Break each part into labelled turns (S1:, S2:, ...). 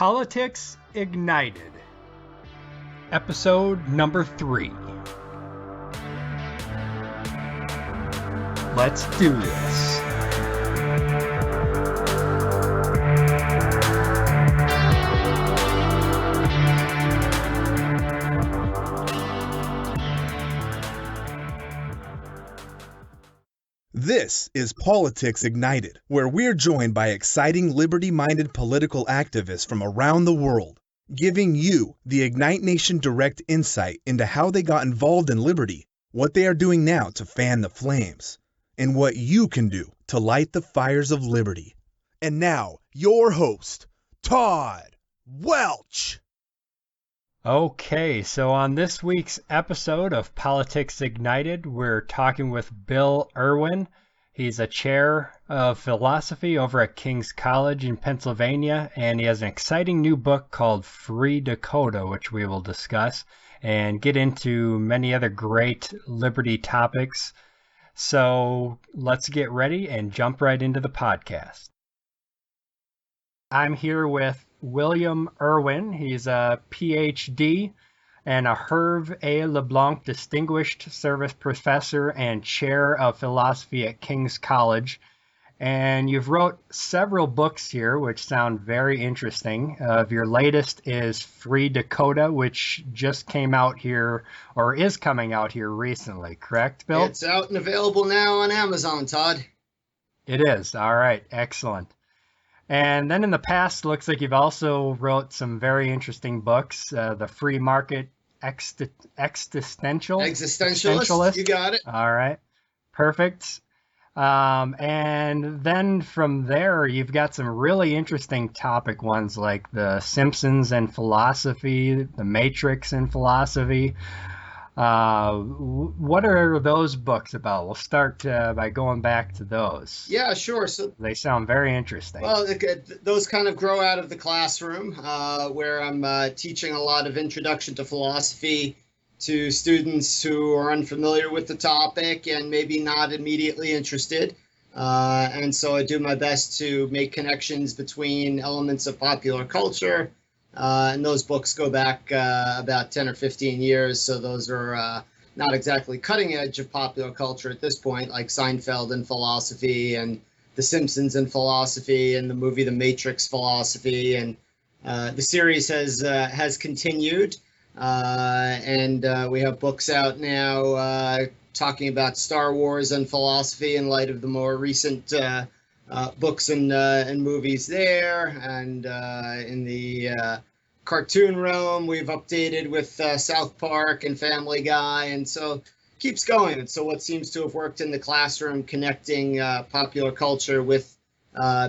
S1: Politics Ignited, episode number 3. Let's do this.
S2: This is Politics Ignited, where we're joined by exciting liberty-minded political activists from around the world, giving you the Ignite Nation direct insight into how they got involved in liberty, what they are doing now to fan the flames, and what you can do to light the fires of liberty. And now, your host, Todd Welch.
S1: Okay, so on this week's episode of Politics Ignited, we're talking with Bill Irwin. He's a chair of philosophy over at King's College in Pennsylvania, and he has an exciting new book called Free Dakota, which we will discuss and get into many other great liberty topics. So let's get ready and jump right into the podcast. I'm here with William Irwin. He's a Ph.D. and a Herve A. LeBlanc Distinguished Service Professor and Chair of Philosophy at King's College. And you've wrote several books here, which sound very interesting. Your latest is Free Dakota, which just came out here, or is coming out here recently, correct, Bill?
S3: It's out and available now on Amazon, Todd.
S1: It is. All right. Excellent. And then in the past, looks like you've also wrote some very interesting books. The Free Market Existentialist.
S3: You got it.
S1: All right. Perfect. And then from there, you've got some really interesting topic ones like The Simpsons and Philosophy, The Matrix and Philosophy. What are those books about? We'll start by going back to those.
S3: Yeah, sure. So
S1: they sound very interesting.
S3: Well, those kind of grow out of the classroom, where I'm teaching a lot of introduction to philosophy to students who are unfamiliar with the topic and maybe not immediately interested. And so I do my best to make connections between elements of popular culture. And those books go back about 10 or 15 years, so those are not exactly cutting edge of popular culture at this point, like Seinfeld and philosophy, and The Simpsons and philosophy, and the movie The Matrix philosophy, and the series has continued, and we have books out now talking about Star Wars and philosophy in light of the more recent books and movies there, and in the cartoon realm, we've updated with South Park and Family Guy, and so keeps going. And so what seems to have worked in the classroom, connecting popular culture with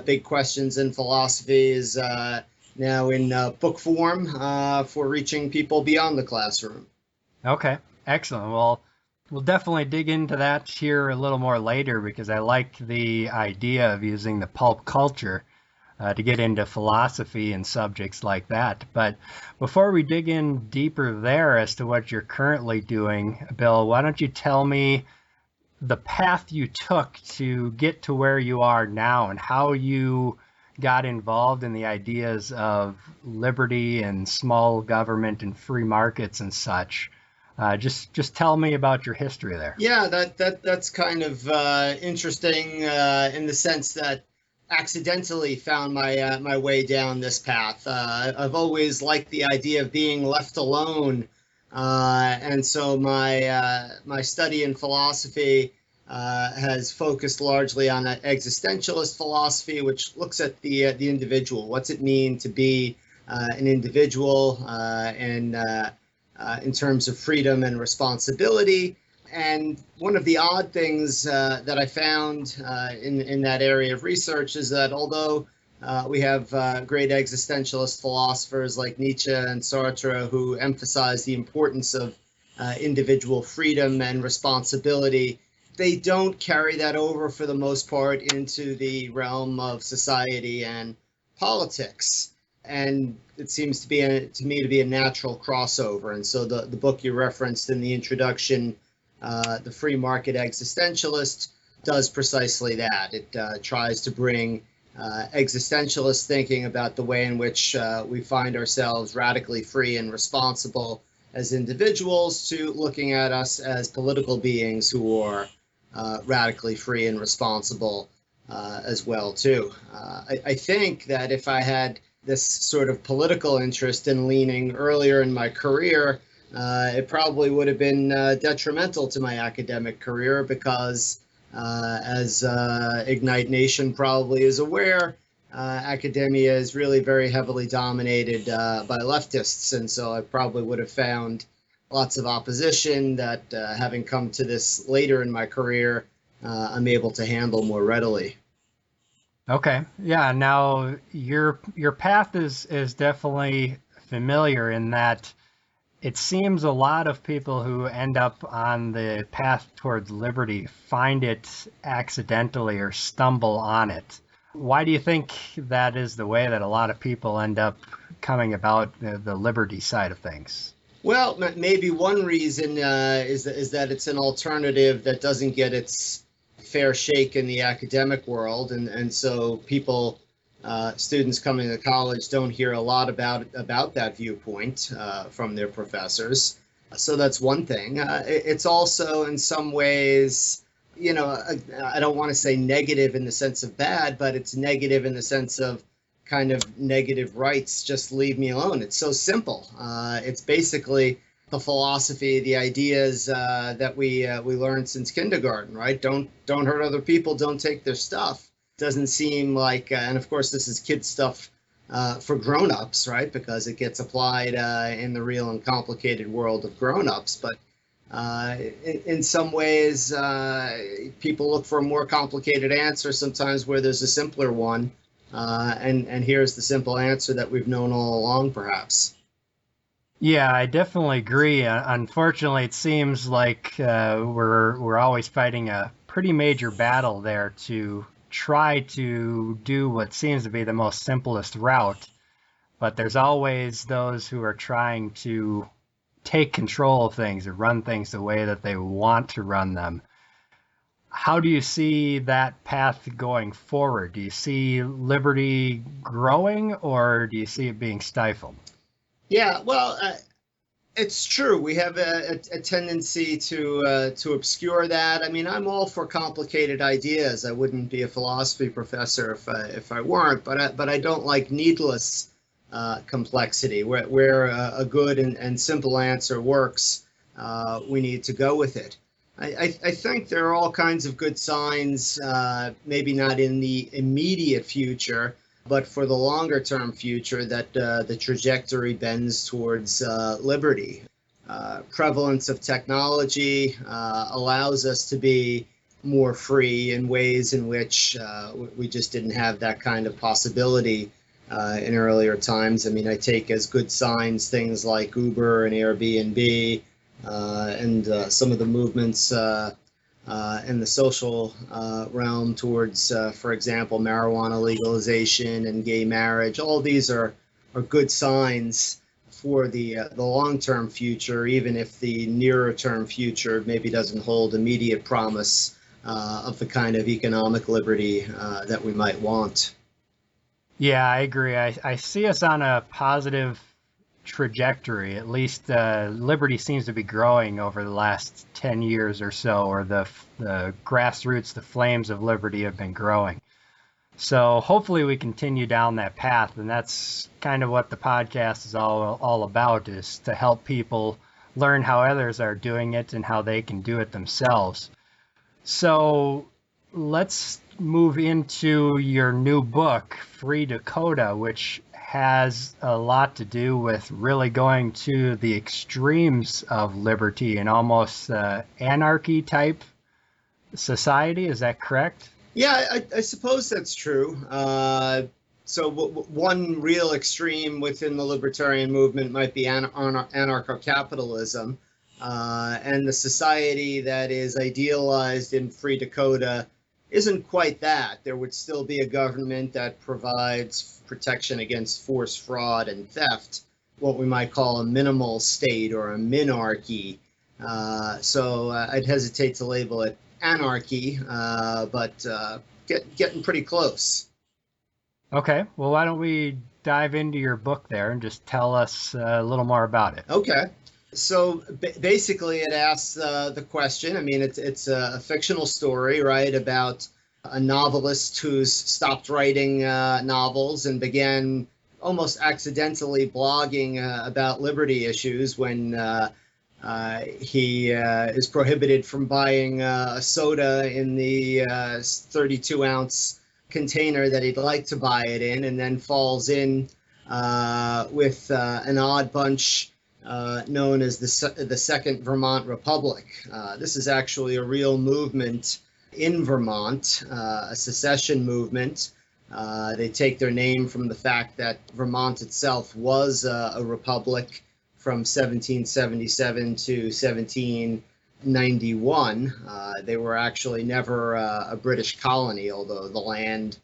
S3: big questions in philosophy, is now in book form for reaching people beyond the classroom.
S1: Okay, excellent. Well, we'll definitely dig into that here a little more later, because I like the idea of using the pulp culture to get into philosophy and subjects like that. But before we dig in deeper there as to what you're currently doing, Bill, why don't you tell me the path you took to get to where you are now and how you got involved in the ideas of liberty and small government and free markets and such. Just tell me about your history there.
S3: Yeah, that's kind of interesting in the sense that accidentally found my way down this path. I've always liked the idea of being left alone, and so my study in philosophy has focused largely on existentialist philosophy, which looks at the individual. What's it mean to be an individual, and in terms of freedom and responsibility. And one of the odd things that I found in that area of research is that although we have great existentialist philosophers like Nietzsche and Sartre who emphasize the importance of individual freedom and responsibility, they don't carry that over for the most part into the realm of society and politics. And it seems to be to me to be a natural crossover. And so the book you referenced in the introduction, The Free Market Existentialist, does precisely that. It tries to bring existentialist thinking about the way in which we find ourselves radically free and responsible as individuals to looking at us as political beings who are radically free and responsible as well too. I think that if I had this sort of political interest and leaning earlier in my career, it probably would have been detrimental to my academic career because, as Ignite Nation probably is aware, academia is really very heavily dominated by leftists, and so I probably would have found lots of opposition that, having come to this later in my career, I'm able to handle more readily.
S1: Okay. Yeah. Now your path is definitely familiar in that it seems a lot of people who end up on the path towards liberty find it accidentally or stumble on it. Why do you think that is the way that a lot of people end up coming about the liberty side of things?
S3: Well, maybe one reason is that it's an alternative that doesn't get its fair shake in the academic world, and so people, students coming to college, don't hear a lot about that viewpoint from their professors. So that's one thing. It's also in some ways, I don't want to say negative in the sense of bad, but it's negative in the sense of kind of negative rights. Just leave me alone. It's so simple. It's basically the philosophy, the ideas that we learned since kindergarten, right? Don't hurt other people. Don't take their stuff. Doesn't seem like, and of course this is kid stuff for grown-ups, right? Because it gets applied in the real and complicated world of grown-ups. But in some ways, people look for a more complicated answer sometimes where there's a simpler one. And here's the simple answer that we've known all along, perhaps.
S1: Yeah, I definitely agree. Unfortunately, it seems like we're always fighting a pretty major battle there to try to do what seems to be the most simplest route. But there's always those who are trying to take control of things or run things the way that they want to run them. How do you see that path going forward? Do you see liberty growing or do you see it being stifled?
S3: Yeah, well, it's true. We have a tendency to obscure that. I mean, I'm all for complicated ideas. I wouldn't be a philosophy professor if I weren't. But I don't like needless complexity. Where a good and simple answer works, we need to go with it. I think there are all kinds of good signs, maybe not in the immediate future, but for the longer term future, that the trajectory bends towards liberty. Prevalence of technology allows us to be more free in ways in which we just didn't have that kind of possibility in earlier times. I mean, I take as good signs things like Uber and Airbnb and some of the movements in the social realm towards, for example, marijuana legalization and gay marriage. All these are good signs for the long-term future, even if the nearer-term future maybe doesn't hold immediate promise of the kind of economic liberty that we might want.
S1: Yeah, I agree. I see us on a positive trajectory. At least liberty seems to be growing over the last 10 years or so, or the grassroots, the flames of liberty have been growing. So hopefully we continue down that path, and that's kind of what the podcast is all about, is to help people learn how others are doing it and how they can do it themselves. So let's move into your new book, Free Dakota, which has a lot to do with really going to the extremes of liberty and almost anarchy type society. Is that correct?
S3: Yeah, I suppose that's true. So one real extreme within the libertarian movement might be anarcho-capitalism. And the society that is idealized in Free Dakota isn't quite that. There would still be a government that provides protection against force, fraud, and theft, what we might call a minimal state or a minarchy. So I'd hesitate to label it anarchy, but getting pretty close.
S1: Okay, well, why don't we dive into your book there and just tell us a little more about it?
S3: Okay. So basically, it asks the question. I mean, it's a fictional story, right, about a novelist who's stopped writing novels and began almost accidentally blogging about liberty issues when he is prohibited from buying a soda in the 32-ounce container that he'd like to buy it in, and then falls in with an odd bunch known as the Second Vermont Republic. This is actually a real movement in Vermont, a secession movement. They take their name from the fact that Vermont itself was a republic from 1777 to 1791. They were actually never a British colony, although the land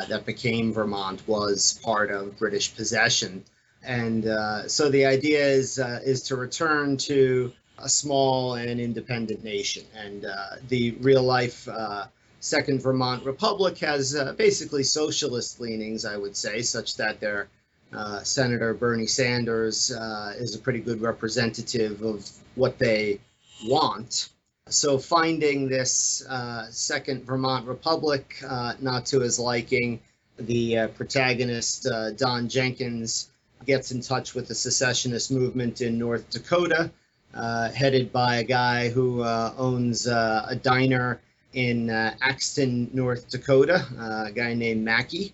S3: that became Vermont was part of British possession. And so the idea is to return to a small and independent nation. And the real life Second Vermont Republic has basically socialist leanings, I would say, such that their Senator Bernie Sanders is a pretty good representative of what they want. So finding this Second Vermont Republic not to his liking, the protagonist, Don Jenkins, gets in touch with the secessionist movement in North Dakota, headed by a guy who owns a diner in Axton, North Dakota, a guy named Mackey.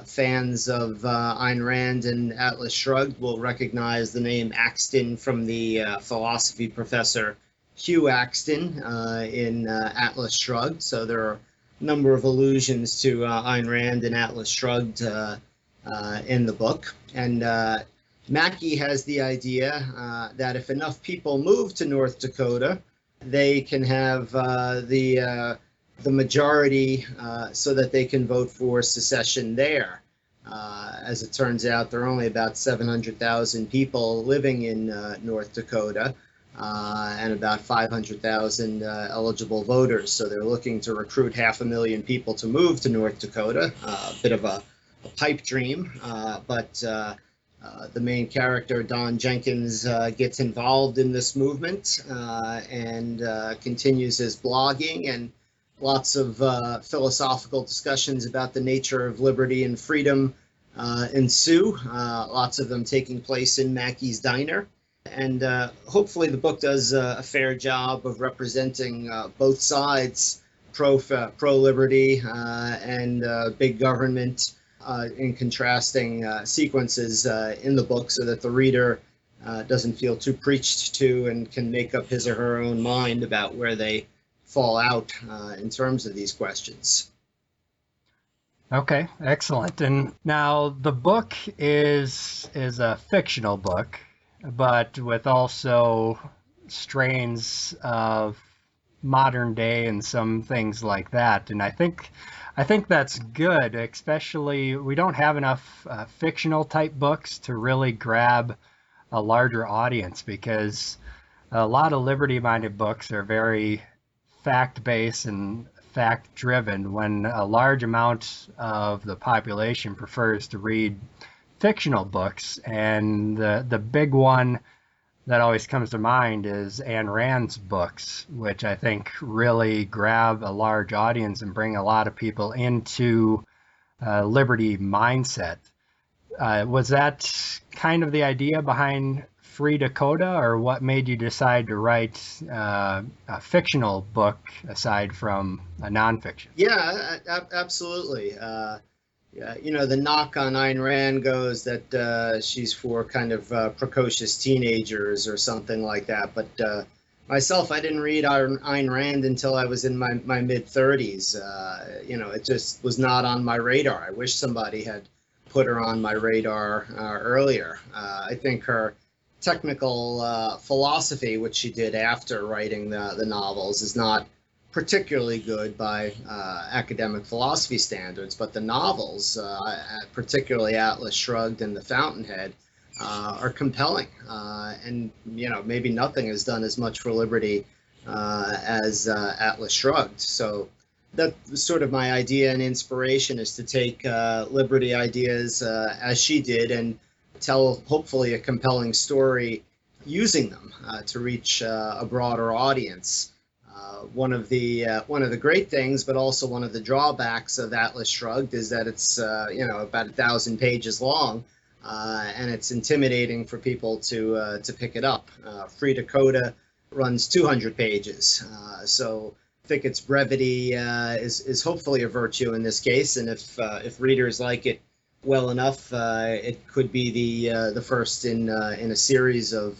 S3: Fans of Ayn Rand and Atlas Shrugged will recognize the name Axton from the philosophy professor Hugh Axton in Atlas Shrugged. So there are a number of allusions to Ayn Rand and Atlas Shrugged in the book. And Mackey has the idea that if enough people move to North Dakota, they can have the majority so that they can vote for secession there. As it turns out, there are only about 700,000 people living in North Dakota and about 500,000 eligible voters. So they're looking to recruit 500,000 people to move to North Dakota, a bit of a pipe dream, but the main character, Don Jenkins, gets involved in this movement and continues his blogging, and lots of philosophical discussions about the nature of liberty and freedom ensue, lots of them taking place in Mackey's Diner. And hopefully the book does a fair job of representing both sides, pro-liberty and big government, in contrasting sequences in the book, so that the reader doesn't feel too preached to and can make up his or her own mind about where they fall out in terms of these questions.
S1: Okay, excellent. And now the book is a fictional book, but with also strains of modern day and some things like that. And I think that's good, especially we don't have enough fictional type books to really grab a larger audience, because a lot of liberty-minded books are very fact-based and fact-driven, when a large amount of the population prefers to read fictional books. And the big one that always comes to mind is Ayn Rand's books, which I think really grab a large audience and bring a lot of people into liberty mindset. Was that kind of the idea behind Free Dakota, or what made you decide to write a fictional book aside from a nonfiction?
S3: Yeah, absolutely. Yeah, you know, the knock on Ayn Rand goes that she's for kind of precocious teenagers or something like that. But myself, I didn't read Ayn Rand until I was in my mid-30s. You know, it just was not on my radar. I wish somebody had put her on my radar earlier. I think her technical philosophy, which she did after writing the novels, is not particularly good by academic philosophy standards, but the novels, particularly Atlas Shrugged and The Fountainhead, are compelling. And, you know, maybe nothing has done as much for liberty as Atlas Shrugged. So That's sort of my idea and inspiration, is to take liberty ideas as she did and tell hopefully a compelling story using them to reach a broader audience. One of the great things, but also one of the drawbacks of Atlas Shrugged, is that it's about 1,000 pages long, and it's intimidating for people to pick it up. Free Dakota runs 200 pages, so I think its brevity is hopefully a virtue in this case, and if readers like it well enough, it could be the first in a series of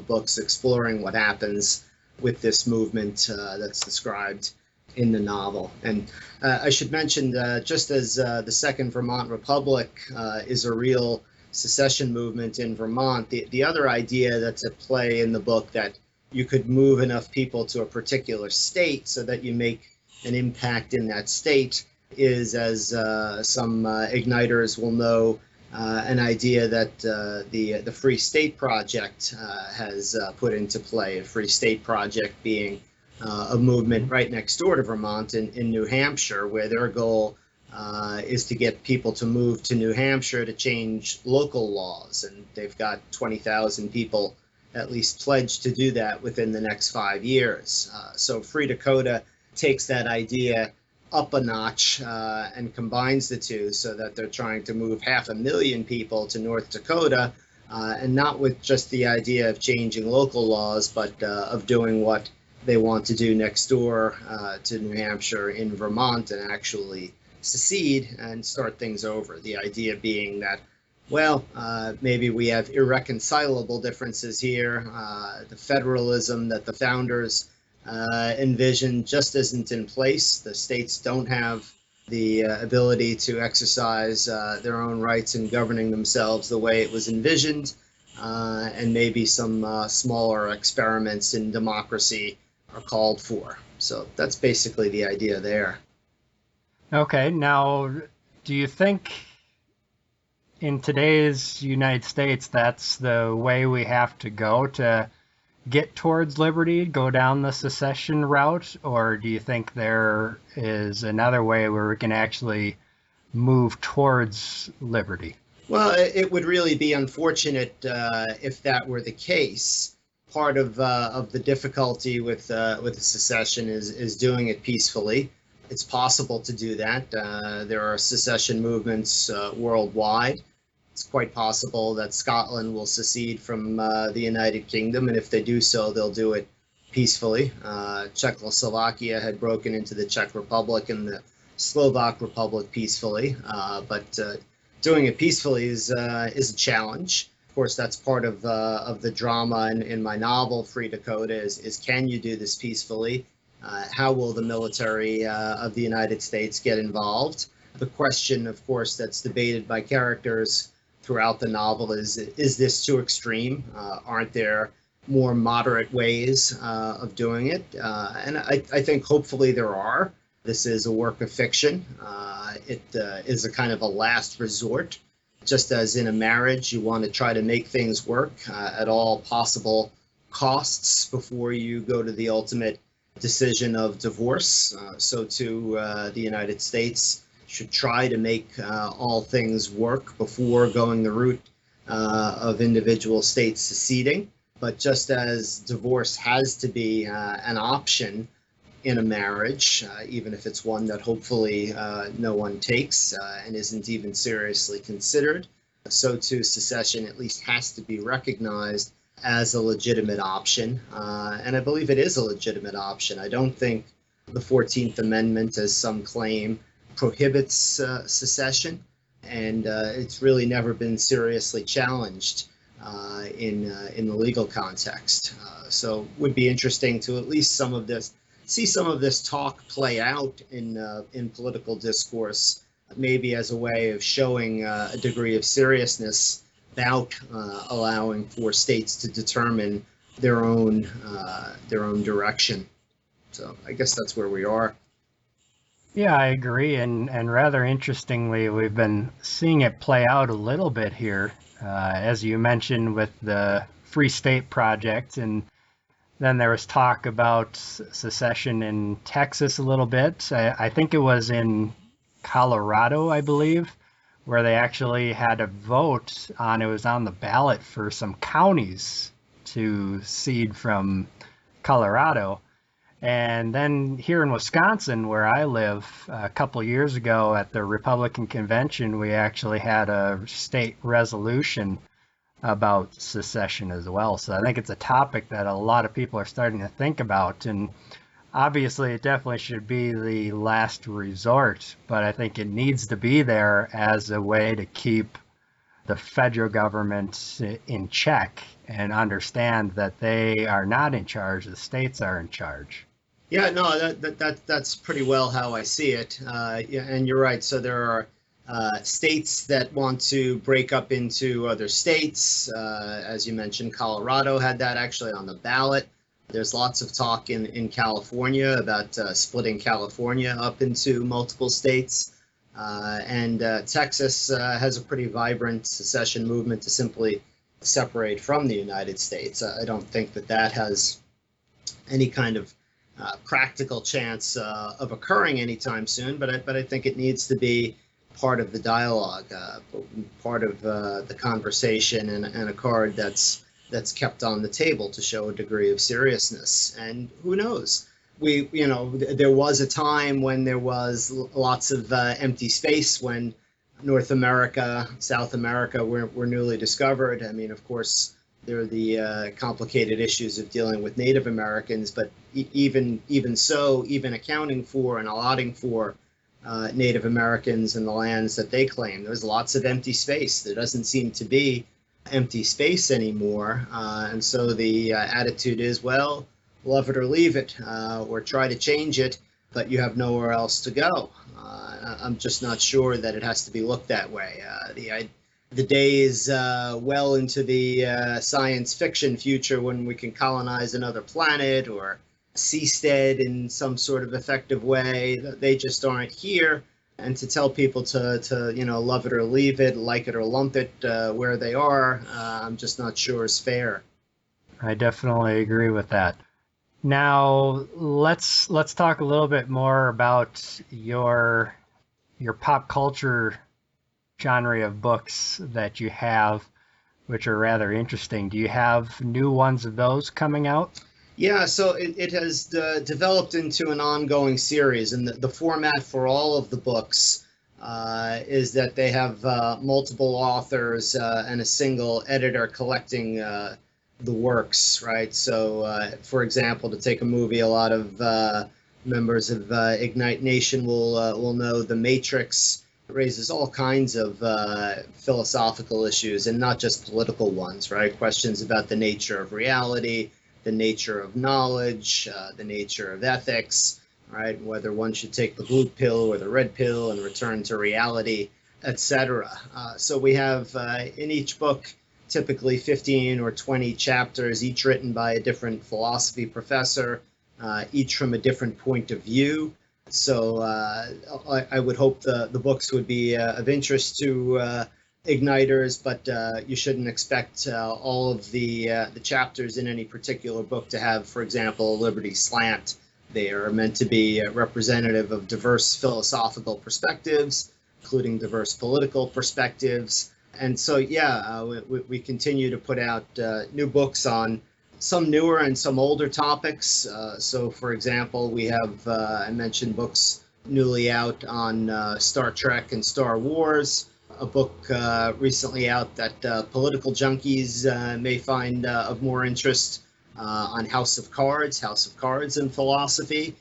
S3: books exploring what happens with this movement that's described in the novel. And I should mention, just as the Second Vermont Republic is a real secession movement in Vermont, the other idea that's at play in the book, that you could move enough people to a particular state so that you make an impact in that state, is, as some igniters will know, an idea that the Free State Project has put into play. A Free State Project being a movement right next door to Vermont in New Hampshire, where their goal is to get people to move to New Hampshire to change local laws. And they've got 20,000 people at least pledged to do that within the next 5 years. So Free Dakota takes that idea up a notch and combines the two, so that they're trying to move 500,000 people to North Dakota, and not with just the idea of changing local laws, but of doing what they want to do next door to New Hampshire in Vermont, and actually secede and start things over. The idea being that, well, maybe we have irreconcilable differences here. The federalism that the founders envisioned just isn't in place. The states don't have the ability to exercise their own rights in governing themselves the way it was envisioned, and maybe some smaller experiments in democracy are called for. So that's basically the idea there.
S1: Okay, now, do you think in today's United States that's the way we have to go to get towards liberty, go down the secession route, or do you think there is another way where we can actually move towards liberty?
S3: Well, it would really be unfortunate if that were the case. Part of the difficulty with the secession is doing it peacefully. It's possible to do that. There are secession movements worldwide. It's quite possible that Scotland will secede from the United Kingdom, and if they do so, they'll do it peacefully. Czechoslovakia had broken into the Czech Republic and the Slovak Republic peacefully, but doing it peacefully is a challenge. Of course, that's part of the drama in my novel, Free Dakota, is can you do this peacefully? How will the military of the United States get involved? The question, of course, that's debated by characters throughout the novel is this too extreme? Aren't there more moderate ways of doing it? And I think hopefully there are. This is a work of fiction. It is a kind of a last resort. Just as in a marriage, you want to try to make things work at all possible costs before you go to the ultimate decision of divorce. So too, the United States should try to make all things work before going the route of individual states seceding. But just as divorce has to be an option in a marriage, even if it's one that hopefully no one takes and isn't even seriously considered, so too secession at least has to be recognized as a legitimate option. And I believe it is a legitimate option. I don't think the 14th Amendment, as some claim, prohibits secession, and it's really never been seriously challenged in the legal context. So it would be interesting to at least see some of this talk play out in political discourse, maybe as a way of showing a degree of seriousness about allowing for states to determine their own direction. So I guess that's where we are.
S1: Yeah, I agree, and rather interestingly, we've been seeing it play out a little bit here, as you mentioned with the Free State Project, and Then there was talk about secession in Texas a little bit. I think it was in Colorado, I believe, where they actually had a vote on, it was on the ballot for some counties to cede from Colorado. And then here in Wisconsin, where I live, a couple years ago at the Republican convention, we actually had a state resolution about secession as well. So I think it's a topic that a lot of people are starting to think about. And obviously, it definitely should be the last resort, but I think it needs to be there as a way to keep the federal government in check and understand that they are not in charge, the states are in charge.
S3: Yeah, no, that's pretty well how I see it. Yeah, and you're right. So there are states that want to break up into other states. As you mentioned, Colorado had that actually on the ballot. There's lots of talk in California about splitting California up into multiple states. And Texas has a pretty vibrant secession movement to simply separate from the United States. I don't think that has any kind of practical chance of occurring anytime soon, but I think it needs to be part of the dialogue, part of the conversation, and a card that's kept on the table to show a degree of seriousness. And who knows? There was a time when there was lots of empty space when North America, South America were newly discovered. I mean, of course, there are the complicated issues of dealing with Native Americans, but even so, even accounting for and allotting for Native Americans and the lands that they claim, there's lots of empty space. There doesn't seem to be empty space anymore, and so the attitude is, well, love it or leave it, or try to change it, but you have nowhere else to go. I'm just not sure that it has to be looked that way. The days well into the science fiction future when we can colonize another planet or seastead in some sort of effective way, they just aren't here. And to tell people to love it or leave it, like it or lump it where they are, I'm just not sure is fair.
S1: I definitely agree with that. Now let's talk a little bit more about your pop culture genre of books that you have, which are rather interesting. Do you have new ones of those coming out?
S3: Yeah, so it has developed into an ongoing series, and the format for all of the books is that they have multiple authors and a single editor collecting the works, right? So, for example, to take a movie, a lot of members of Ignite Nation will know The Matrix raises all kinds of philosophical issues, and not just political ones, right? Questions about the nature of reality, the nature of knowledge, the nature of ethics, right? Whether one should take the blue pill or the red pill and return to reality, etc. So we have in each book typically 15 or 20 chapters, each written by a different philosophy professor, each from a different point of view. So I would hope the books would be of interest to igniters, but you shouldn't expect all of the chapters in any particular book to have, for example, a liberty slant. They are meant to be representative of diverse philosophical perspectives, including diverse political perspectives. And so, yeah, we continue to put out new books on some newer and some older topics. So, for example, we have, I mentioned books newly out on Star Trek and Star Wars, a book recently out that political junkies may find of more interest on House of Cards and philosophy.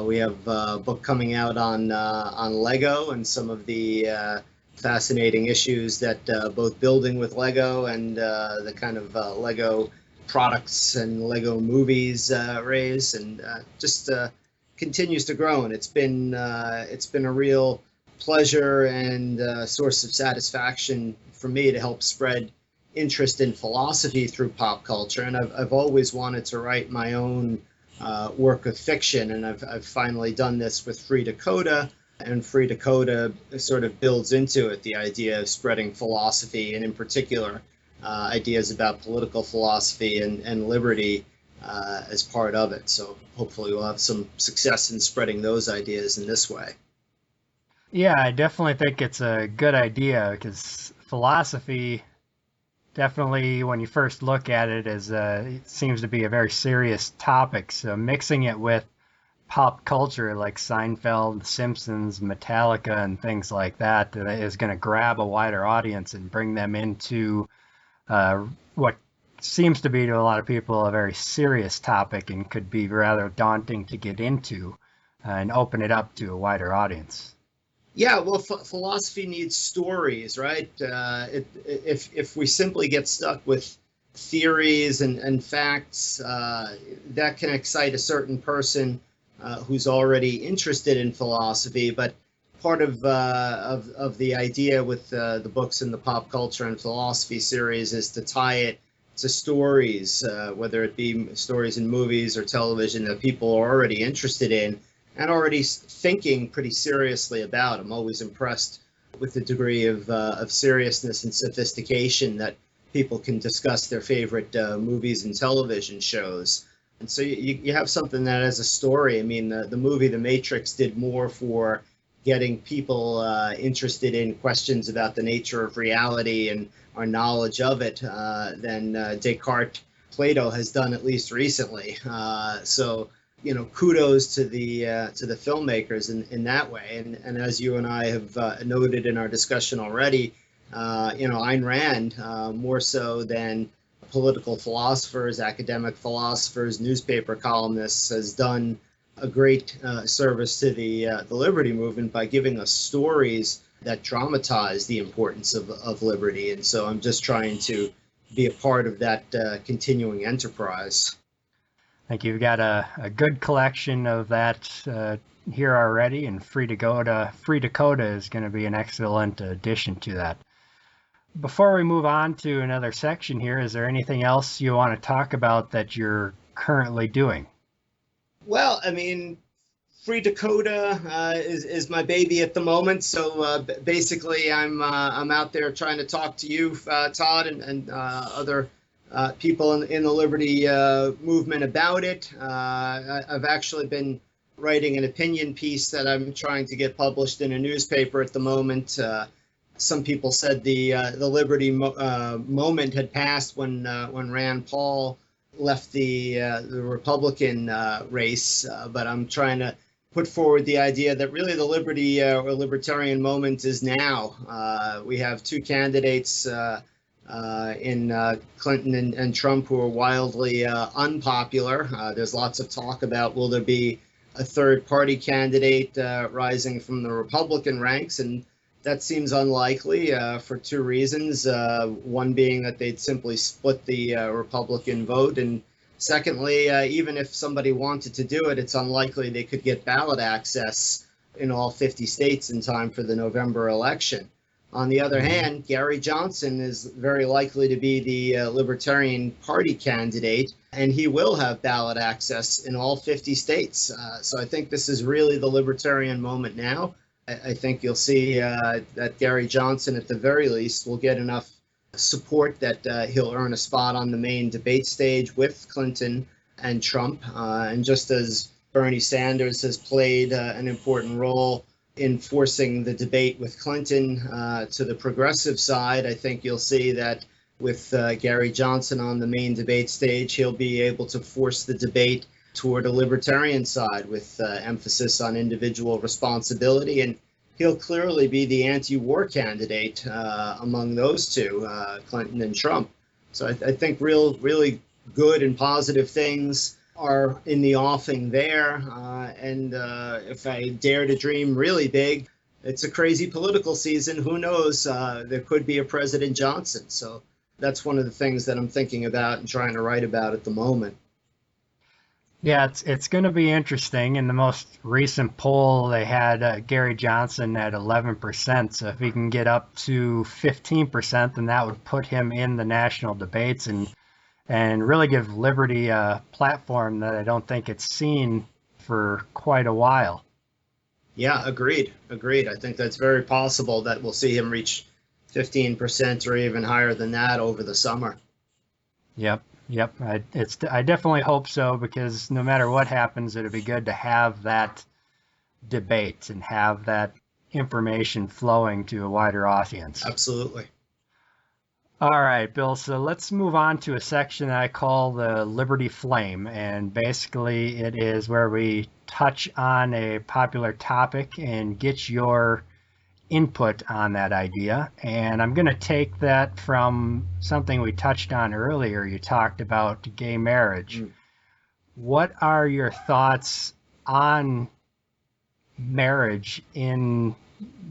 S3: We have a book coming out on Lego and some of the fascinating issues that both building with Lego and the kind of Lego products and Lego movies raise, and just continues to grow. And it's been a real pleasure and source of satisfaction for me to help spread interest in philosophy through pop culture. And I've always wanted to write my own work of fiction, and I've finally done this with Free Dakota. And Free Dakota sort of builds into it the idea of spreading philosophy, and in particular ideas about political philosophy and liberty as part of it. So hopefully we'll have some success in spreading those ideas in this way.
S1: Yeah, I definitely think it's a good idea because philosophy, definitely when you first look at it, it seems to be a very serious topic. So mixing it with pop culture like Seinfeld, The Simpsons, Metallica, and things like that is going to grab a wider audience and bring them into what seems to be to a lot of people a very serious topic and could be rather daunting to get into and open it up to a wider audience.
S3: Yeah, well, philosophy needs stories, right? If we simply get stuck with theories and facts, that can excite a certain person who's already interested in philosophy. But part of the idea with the books in the pop culture and philosophy series is to tie it to stories, whether it be stories in movies or television that people are already interested in and already thinking pretty seriously about. I'm always impressed with the degree of seriousness and sophistication that people can discuss their favorite movies and television shows. And so you have something that has a story. I mean, the movie The Matrix did more for getting people interested in questions about the nature of reality and our knowledge of it than Descartes, Plato has done, at least recently. So kudos to the filmmakers in that way. And as you and I have noted in our discussion already, Ayn Rand, more so than political philosophers, academic philosophers, newspaper columnists, has done a great service to the liberty movement by giving us stories that dramatize the importance of liberty. And so I'm just trying to be a part of that continuing enterprise.
S1: I think you've got a good collection of that here already, and Free Dakota is going to be an excellent addition to that. Before we move on to another section here, is there anything else you want to talk about that you're currently doing?
S3: Well, I mean, Free Dakota is my baby at the moment. So basically, I'm out there trying to talk to you, Todd, and other people in the liberty movement about it. I've actually been writing an opinion piece that I'm trying to get published in a newspaper at the moment. Some people said the liberty moment had passed when Rand Paul left the Republican race, but I'm trying to put forward the idea that really the liberty or libertarian moment is now. We have two candidates in Clinton and Trump who are wildly unpopular. There's lots of talk about will there be a third party candidate rising from the Republican ranks, and that seems unlikely for two reasons. One being that they'd simply split the Republican vote, and secondly, even if somebody wanted to do it, it's unlikely they could get ballot access in all 50 states in time for the November election. On the other hand, Gary Johnson is very likely to be the Libertarian Party candidate, and he will have ballot access in all 50 states. So I think this is really the libertarian moment now. I think you'll see that Gary Johnson, at the very least, will get enough support that he'll earn a spot on the main debate stage with Clinton and Trump. And just as Bernie Sanders has played an important role in forcing the debate with Clinton to the progressive side, I think you'll see that with Gary Johnson on the main debate stage, he'll be able to force the debate toward a libertarian side with emphasis on individual responsibility. And he'll clearly be the anti-war candidate among those two, Clinton and Trump. So I think really good and positive things are in the offing there. And if I dare to dream really big, it's a crazy political season. Who knows? There could be a President Johnson. So that's one of the things that I'm thinking about and trying to write about at the moment.
S1: Yeah, it's going to be interesting. In the most recent poll, they had Gary Johnson at 11%. So if he can get up to 15%, then that would put him in the national debates and really give liberty a platform that I don't think it's seen for quite a while.
S3: Yeah, agreed. I think that's very possible that we'll see him reach 15% or even higher than that over the summer.
S1: Yep. Yep, I definitely hope so, because no matter what happens, it'd be good to have that debate and have that information flowing to a wider audience.
S3: Absolutely.
S1: All right, Bill, so let's move on to a section that I call the Liberty Flame. And basically, it is where we touch on a popular topic and get your input on that idea. And I'm going to take that from something we touched on earlier. You talked about gay marriage. What are your thoughts on marriage in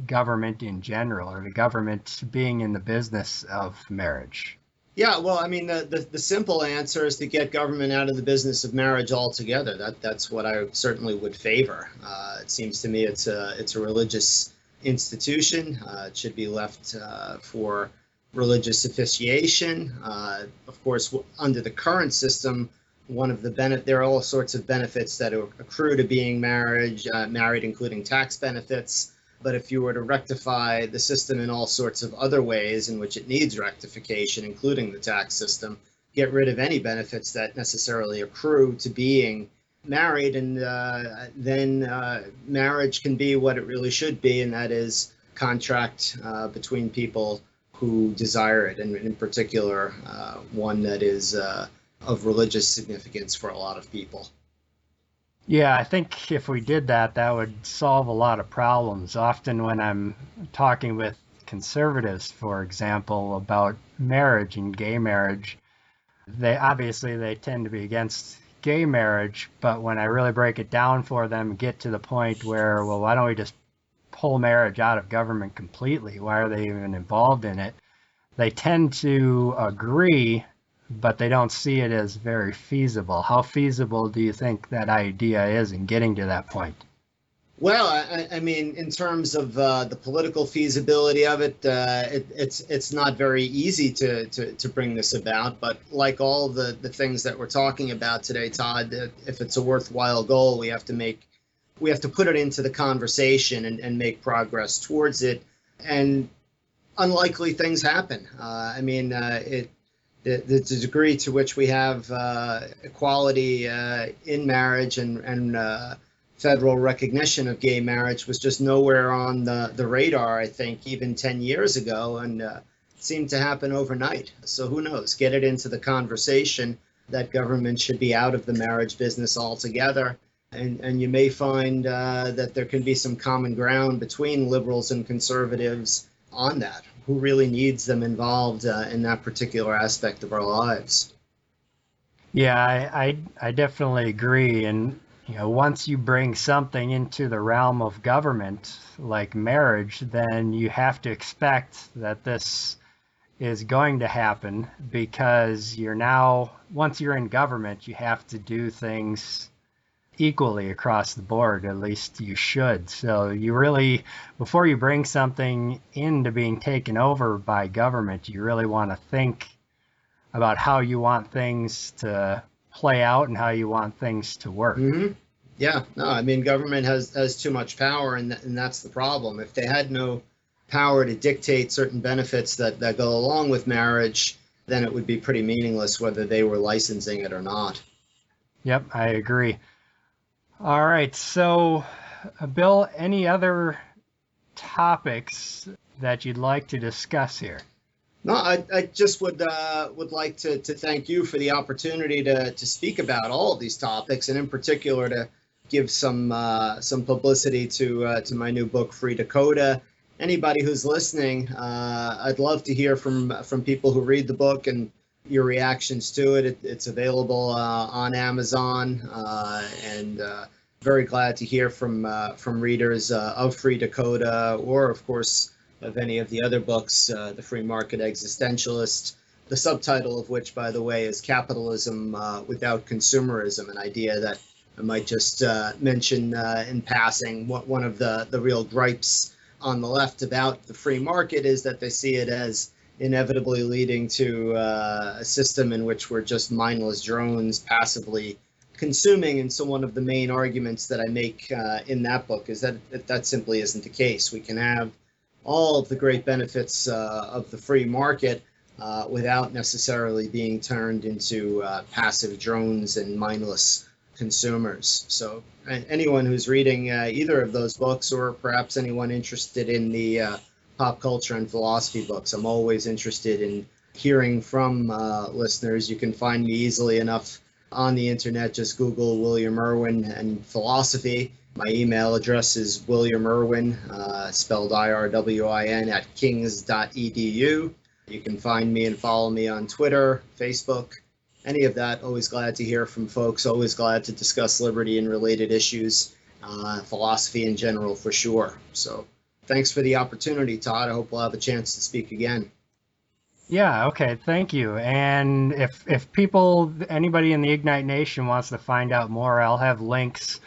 S1: government in general, or the government being in the business of marriage?
S3: Yeah, well, I mean, the simple answer is to get government out of the business of marriage altogether. That's what I certainly would favor. It seems to me it's a religious institution. It should be left for religious officiation. Of course, under the current system, there are all sorts of benefits that accrue to being married, including tax benefits. But if you were to rectify the system in all sorts of other ways in which it needs rectification, including the tax system, get rid of any benefits that necessarily accrue to being married, and then marriage can be what it really should be, and that is contract between people who desire it, and in particular, one that is of religious significance for a lot of people.
S1: Yeah, I think if we did that, that would solve a lot of problems. Often when I'm talking with conservatives, for example, about marriage and gay marriage, they tend to be against gay marriage, but when I really break it down for them, get to the point where, well, why don't we just pull marriage out of government completely? Why are they even involved in it? They tend to agree, but they don't see it as very feasible. How feasible do you think that idea is in getting to that point?
S3: Well, I mean, in terms of the political feasibility of it, it's not very easy to bring this about. But like all the things that we're talking about today, Todd, if it's a worthwhile goal, we have to put it into the conversation and make progress towards it. And unlikely things happen. I mean, the degree to which we have equality in marriage and federal recognition of gay marriage was just nowhere on the radar, I think, even 10 years ago, and seemed to happen overnight. So who knows? Get it into the conversation that government should be out of the marriage business altogether. And you may find that there can be some common ground between liberals and conservatives on that. Who really needs them involved in that particular aspect of our lives?
S1: Yeah, I definitely agree. And once you bring something into the realm of government, like marriage, then you have to expect that this is going to happen, because once you're in government, you have to do things equally across the board. At least you should. So you really, before you bring something into being taken over by government, you really want to think about how you want things to play out and how you want things to work.
S3: Mm-hmm. Yeah, no, I mean, government has too much power, and that's the problem. If they had no power to dictate certain benefits that go along with marriage, then it would be pretty meaningless whether they were licensing it or not.
S1: Yep, I agree. All right, so Bill, any other topics that you'd like to discuss here?
S3: No, I just would like to thank you for the opportunity to speak about all of these topics, and in particular to give some publicity to my new book, Free Dakota. Anybody who's listening, I'd love to hear from people who read the book and your reactions to it. It's available on Amazon, and very glad to hear from readers of Free Dakota, or of course of any of the other books, The Free Market Existentialist, the subtitle of which, by the way, is Capitalism Without Consumerism, an idea that I might just mention in passing. One of the real gripes on the left about the free market is that they see it as inevitably leading to a system in which we're just mindless drones passively consuming. And so one of the main arguments that I make in that book is that simply isn't the case. We can have all of the great benefits of the free market without necessarily being turned into passive drones and mindless consumers. So anyone who's reading either of those books, or perhaps anyone interested in the pop culture and philosophy books, I'm always interested in hearing from listeners. You can find me easily enough on the internet. Just Google William Irwin and philosophy. My email address is William Irwin, spelled IRWIN, at kings.edu. You can find me and follow me on Twitter, Facebook, any of that. Always glad to hear from folks. Always glad to discuss liberty and related issues, philosophy in general, for sure. So thanks for the opportunity, Todd. I hope we'll have a chance to speak again.
S1: Yeah, okay, thank you. And if people, anybody in the Ignite Nation wants to find out more, I'll have links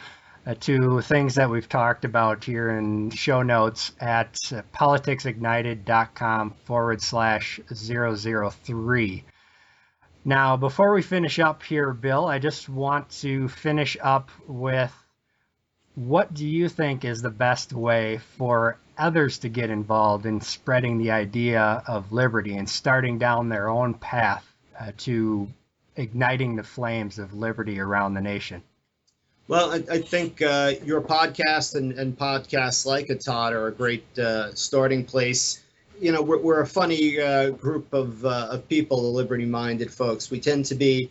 S1: to things that we've talked about here in show notes at politicsignited.com/003. Now, before we finish up here, Bill, I just want to finish up with, what do you think is the best way for others to get involved in spreading the idea of liberty and starting down their own path to igniting the flames of liberty around the nation?
S3: Well, I think your podcast and podcasts like it, Todd, are a great starting place. You know, we're a funny group of people, the liberty-minded folks. We tend to be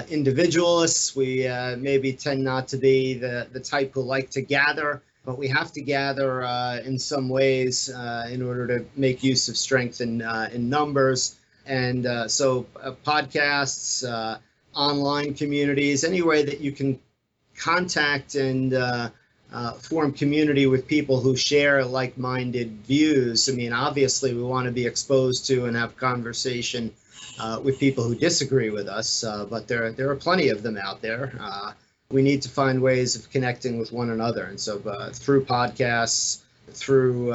S3: individualists. We maybe tend not to be the type who like to gather, but we have to gather in some ways in order to make use of strength in numbers. And so podcasts, online communities, any way that you can contact and form community with people who share like-minded views. I mean, obviously, we want to be exposed to and have conversation with people who disagree with us, but there are plenty of them out there. We need to find ways of connecting with one another, and so through podcasts, through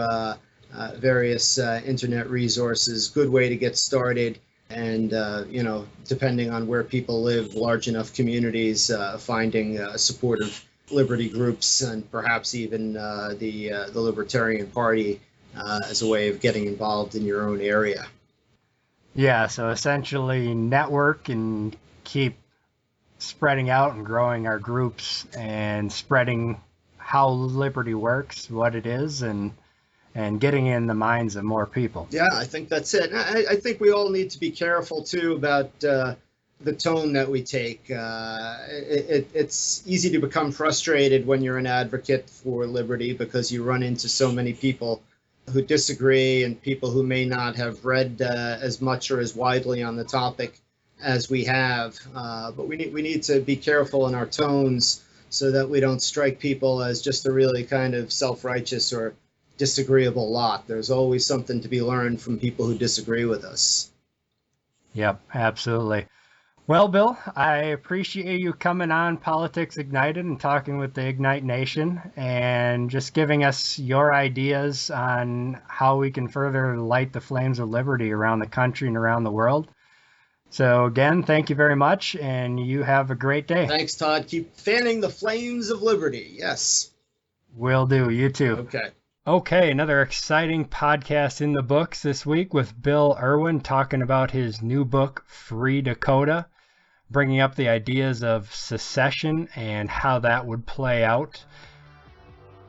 S3: various internet resources, good way to get started. And, you know, depending on where people live, large enough communities, finding supportive liberty groups, and perhaps even the Libertarian Party as a way of getting involved in your own area.
S1: Yeah, so essentially network and keep spreading out and growing our groups and spreading how liberty works, what it is, and getting in the minds of more people.
S3: Yeah, I think that's it. I think we all need to be careful, too, about the tone that we take. It's easy to become frustrated when you're an advocate for liberty, because you run into so many people who disagree and people who may not have read as much or as widely on the topic as we have. But we need to be careful in our tones so that we don't strike people as just a really kind of self-righteous or disagreeable lot. There's always something to be learned from people who disagree with us.
S1: Yep, absolutely. Well, Bill, I appreciate you coming on Politics Ignited and talking with the Ignite Nation and just giving us your ideas on how we can further light the flames of liberty around the country and around the world. So again, thank you very much, and you have a great day.
S3: Thanks, Todd. Keep fanning the flames of liberty. Yes.
S1: Will do. You too.
S3: Okay.
S1: Okay, another exciting podcast in the books this week with Bill Irwin talking about his new book, Free Dakota, bringing up the ideas of secession and how that would play out.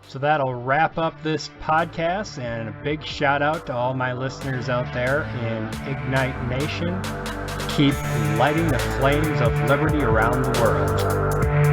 S1: So that'll wrap up this podcast, and a big shout out to all my listeners out there in Ignite Nation. Keep lighting the flames of liberty around the world.